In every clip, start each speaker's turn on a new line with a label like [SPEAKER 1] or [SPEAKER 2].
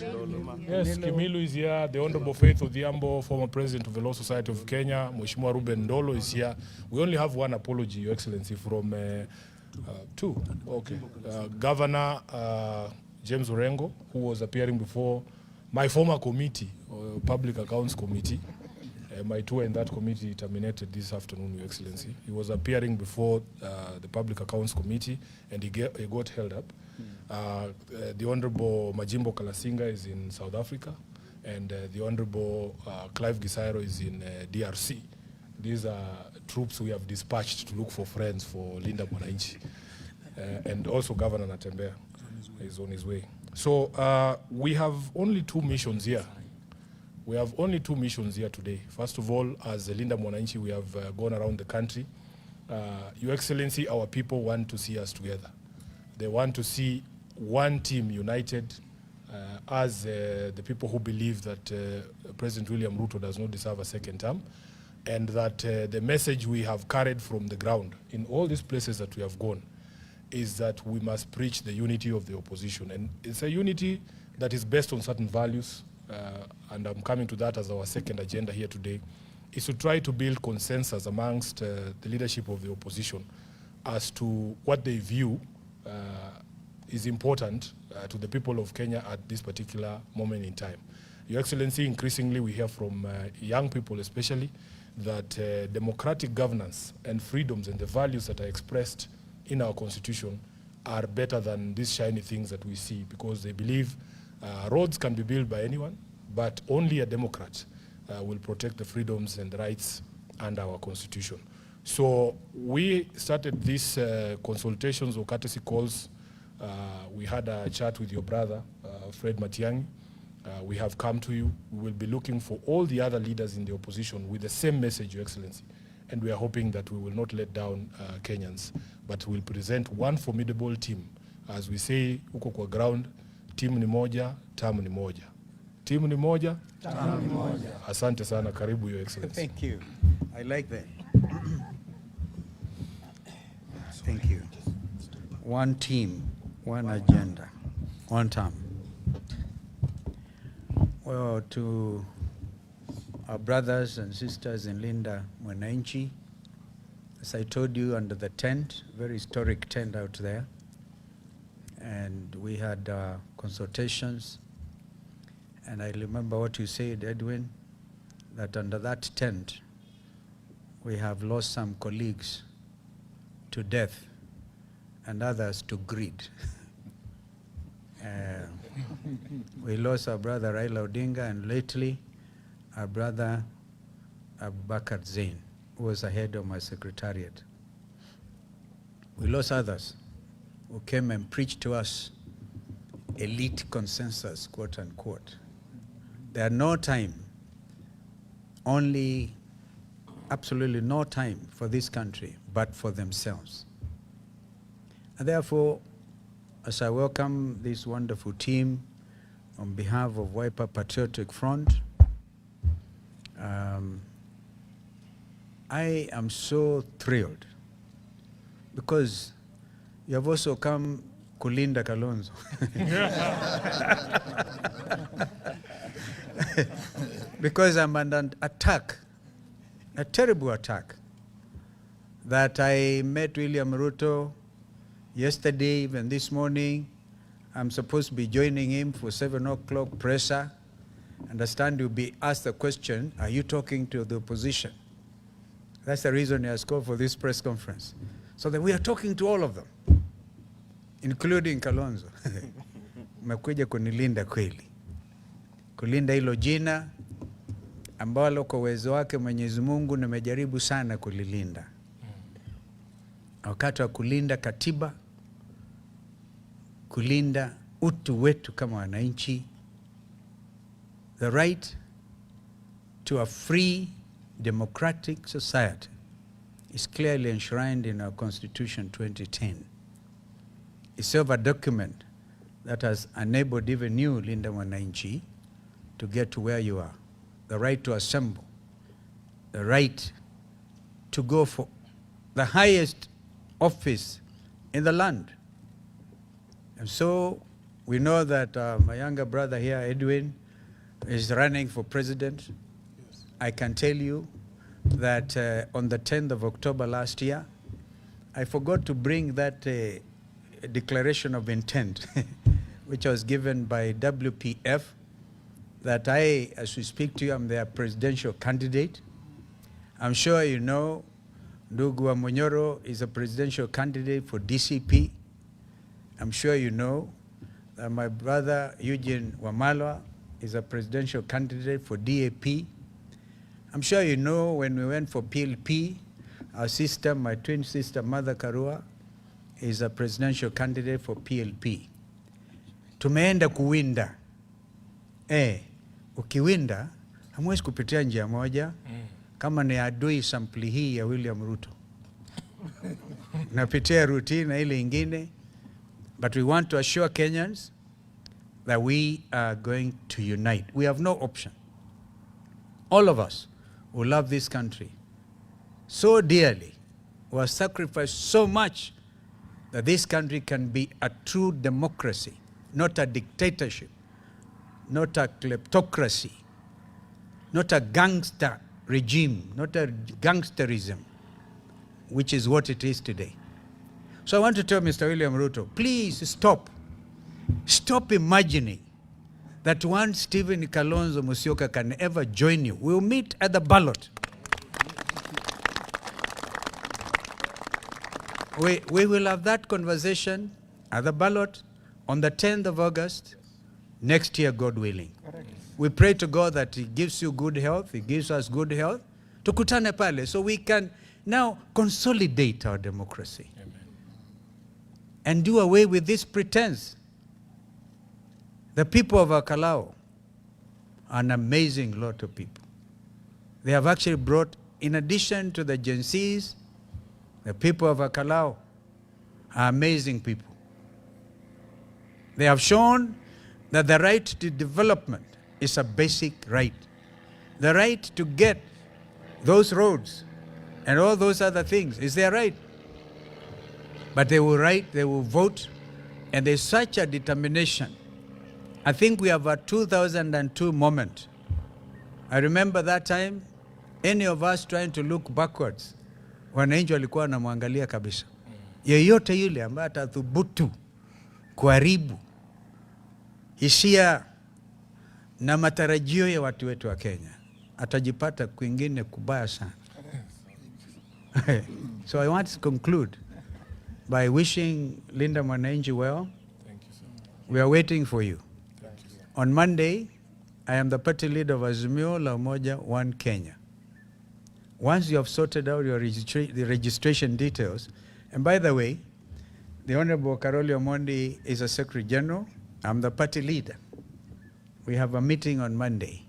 [SPEAKER 1] Yes, Kimilu is here. The Honorable Faith Odhiambo, former President of the Law Society of Kenya. Mheshimiwa Ruben Ndolo is here. We only have one apology, Your Excellency, from two. Okay. Governor James Orengo, who was appearing before my former committee, Public Accounts Committee. My tour in that committee terminated this afternoon, Your Excellency. He was appearing before the Public Accounts Committee, and he got held up. The Honorable Majimbo Kalasinga is in South Africa, and the Honorable Clive Gisairo is in DRC. These are troops we have dispatched to look for friends for Linda Mwananchi. And also Governor Natembeya is on his way. So we have only two missions here. We have only two missions here today. First of all, as Linda Mwananchi, we have gone around the country. Your Excellency, our people want to see us together. They want to see one team united as the people who believe that President William Ruto does not deserve a second term, and that the message we have carried from the ground in all these places that we have gone is that we must preach the unity of the opposition. And it's a unity that is based on certain values, and I'm coming to that as our second agenda here today, is to try to build consensus amongst the leadership of the opposition as to what they view is important to the people of Kenya at this particular moment in time. Your Excellency, increasingly we hear from young people especially that democratic governance and freedoms and the values that are expressed in our constitution are better than these shiny things that we see, because they believe roads can be built by anyone, but only a Democrat will protect the freedoms and rights under our constitution. So we started these consultations or courtesy calls. We had a chat with your brother, Fred Matiang'i. We have come to you. We will be looking for all the other leaders in the opposition with the same message, Your Excellency. And we are hoping that we will not let down Kenyans, but we'll present one formidable team. As we say, huko kwa ground, timu ni moja, tamu ni moja. Timu ni moja, tamu ni moja. Asante sana, karibu, Your Excellency.
[SPEAKER 2] Thank you. I like that. Thank you. One team, one agenda, one term. Well, to our brothers and sisters in Linda Mwananchi, as I told you, under the tent, very historic tent out there, and we had consultations, and I remember what you said, Edwin, that under that tent, we have lost some colleagues to death and others to greed. We lost our brother Raila Odinga, and lately our brother Abubakar Zain, who was the head of my secretariat. We lost others who came and preached to us elite consensus, quote unquote. There are no time, only absolutely no time for this country, but for themselves. And therefore, as I welcome this wonderful team on behalf of Wiper Patriotic Front, I am so thrilled because you have also come kulinda Kalonzo. Because I'm under attack, a terrible attack, that I met William Ruto yesterday, even this morning. I'm supposed to be joining him for 7 o'clock presser. Understand you'll be asked the question, are you talking to the opposition? That's the reason he has called for this press conference. So that we are talking to all of them, including Kalonzo. Umekuja kunilinda kweli. Kulinda hilo jina ambalo kwa uwezo wake Mwenyezi Mungu nimejaribu sana kulilinda. Wakati wa kulinda katiba, kulinda utu wetu kama wananchi, the right to a free democratic society is clearly enshrined in our Constitution 2010. It's a document that has enabled even you, Linda Mwananchi, to get to where you are. The right to assemble, the right to go for the highest office in the land. And so We know that my younger brother here, Edwin, is running for president. Yes. I can tell you that on the 10th of October last year, I forgot to bring that declaration of intent, which was given by WPF, that I, as we speak to you, I'm their presidential candidate. I'm sure you know Ndugu wa Munyoro is a presidential candidate for DCP. I'm sure you know that my brother Eugene Wamalwa is a presidential candidate for DAP. I'm sure you know when we went for PLP, our sister, my twin sister, Mother Karua, is a presidential candidate for PLP. Tumeenda kuwinda. Ukiwinda, hamwezi kupitia njia moja kama ni adui sampli hii ya William Ruto. Napitia routine na ile ingine. But we want to assure Kenyans that we are going to unite. We have no option. All of us who love this country so dearly, who have sacrificed so much that this country can be a true democracy, not a dictatorship, not a kleptocracy, not a gangster regime, not a gangsterism, which is what it is today. So I want to tell Mr. William Ruto, please stop. Stop imagining that one Stephen Kalonzo Musyoka can ever join you. We'll meet at the ballot. We will have that conversation at the ballot on the 10th of August next year, God willing. Correct. We pray to God that He gives you good health. He gives us good health. Tukutane pale so we can now consolidate our democracy. Amen. And do away with this pretense. The people of Akalao are an amazing lot of people. They have actually brought, in addition to the Gen Zs, the people of Akalao are amazing people. They have shown that the right to development is a basic right. The right to get those roads and all those other things is their right. But they will write, they will vote, and there's such a determination. I think we have a 2002 moment. I remember that time, any of us trying to look backwards, wananchi walikuwa wanamwangalia kabisa. Yeyote yule ambaye atathubutu kuharibu hisia na matarajio ya watu wetu wa Kenya, atajipata kwingine kubaya sana. So I want to conclude by wishing Linda Mwananchi well.
[SPEAKER 1] Thank you, sir.
[SPEAKER 2] We are waiting for you.
[SPEAKER 1] Thank you, sir.
[SPEAKER 2] On Monday, I am the party leader of Azimio La Umoja One Kenya. Once you have sorted out your the registration details, and by the way, the Honorable Karoli Omondi is a Secretary General. I'm the party leader. We have a meeting on Monday.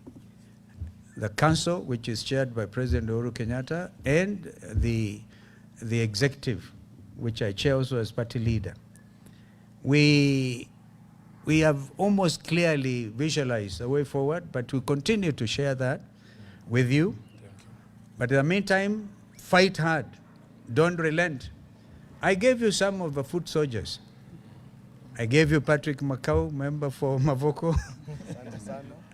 [SPEAKER 2] The council, which is chaired by President Uhuru Kenyatta, and the executive, which I chair also as party leader. We have almost clearly visualized the way forward, but we continue to share that with you. But in the meantime, fight hard. Don't relent. I gave you some of the foot soldiers. I gave you Patrick Makau, member for Mavoko.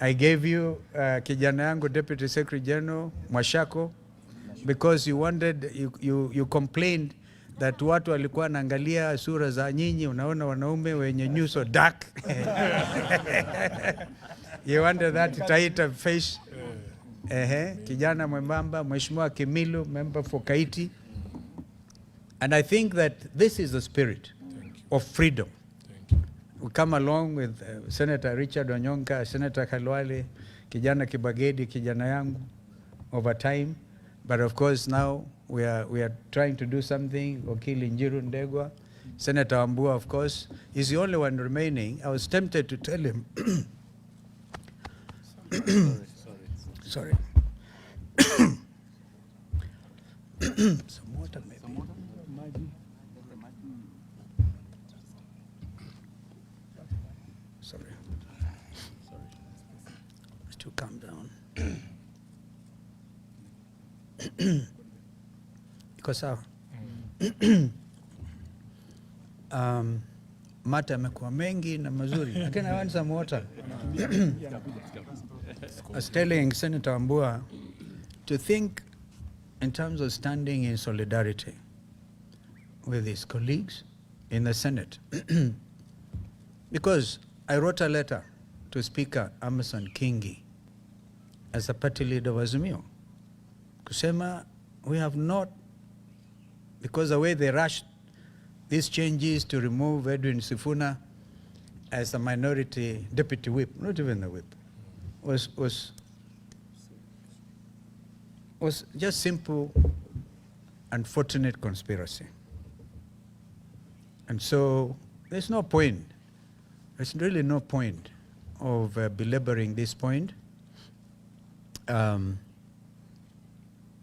[SPEAKER 2] I gave you kijana yangu, Deputy Secretary General, Mwashako, because you wanted, you complained that watu walikuwa naangalia sura za nyinyi, unaona wanaume wenye nyuso dark. You wanted that tighter face. Kijana mwembamba, Mheshimiwa Kimilu, member for Kaiti. And I think that this is the spirit of freedom. We come along with Senator Richard Onyonka, Senator Khalwale, kijana Kibagedi, kijana yangu, over time. But of course now we are trying to do something. Okili Njiru Ndegwa, Senator Wambua, of course, is the only one remaining. I was tempted to tell him. Sorry. Some water maybe. Some water? Sorry. Let's to calm down. Because mata yamekuwa mengi na mazuri, lakini I want some water. I was telling Senator Wambua to think in terms of standing in solidarity with his colleagues in the Senate. Because I wrote a letter to Speaker Amason Kingi as a party leader of Azimio, kusema we have not, because the way they rushed these changes to remove Edwin Sifuna as a minority deputy whip, not even the whip, was just simple, unfortunate conspiracy. And so there's no point, there's really no point of belaboring this point.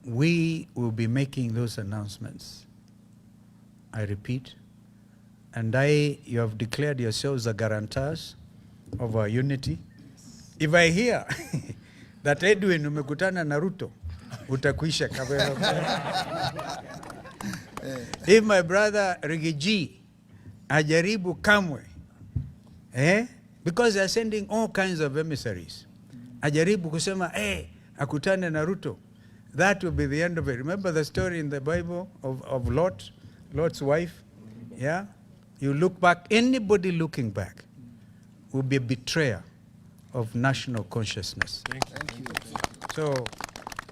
[SPEAKER 2] We will be making those announcements, I repeat, and you have declared yourselves the guarantors of our unity. If I hear that Edwin umekutana na Ruto, utakuisha kabisa. If my brother Rigiji ajaribu kamwe, because they are sending all kinds of emissaries, ajaribu kusema, akutane na Ruto, that will be the end of it. Remember the story in the Bible of Lot's wife? Yeah? You look back, anybody looking back will be a betrayer of national consciousness.
[SPEAKER 1] Thank you.
[SPEAKER 2] So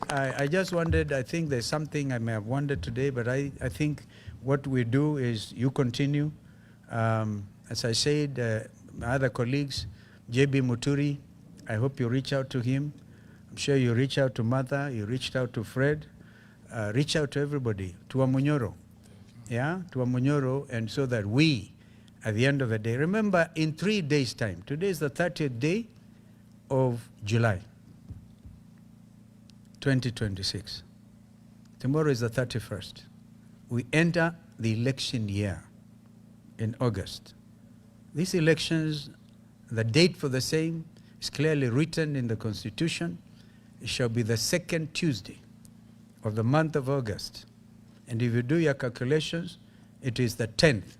[SPEAKER 2] I just wondered, I think there's something I may have wondered today, but I think what we do is you continue. As I said, my other colleagues, JB Muturi, I hope you reach out to him. I'm sure you reach out to Martha, you reached out to Fred, reach out to everybody, to Amunyoro. Yeah, to Amunyoro, and so that we, at the end of the day, remember in 3 days' time, today is the 30th day of July, 2026. Tomorrow is the 31st. We enter the election year in August. These elections, the date for the same is clearly written in the Constitution. It shall be the second Tuesday of the month of August. And if you do your calculations, it is the 10th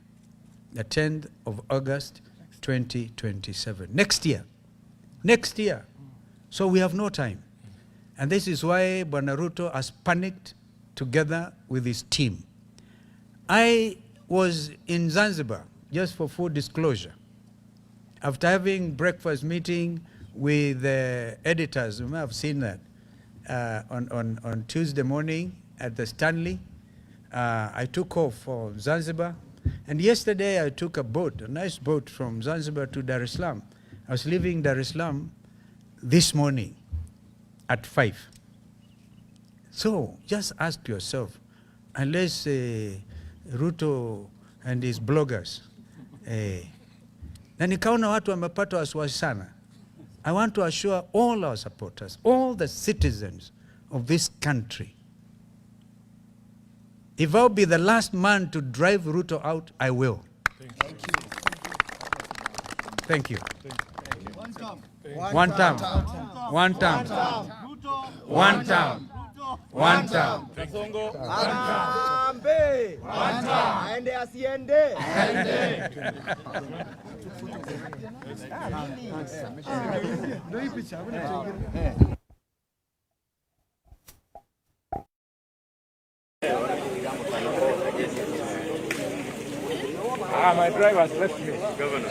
[SPEAKER 2] of August, 2027. Next year. So we have no time. And this is why Bwana Ruto has panicked together with his team. I was in Zanzibar, just for full disclosure, after having breakfast meeting with the editors. You may have seen that on Tuesday morning at the Stanley. I took off for Zanzibar, and yesterday I took a nice boat from Zanzibar to Dar es Salaam. I was leaving Dar es Salaam this morning at 5. So just ask yourself, unless Ruto and his bloggers, na nikaona watu wamepata wasiwasi sana. I want to assure all our supporters, all the citizens of this country, if I'll be the last man to drive Ruto out, I will. Thank you. One term.
[SPEAKER 3] Aende asiende.
[SPEAKER 1] My driver has left me.
[SPEAKER 4] Governor.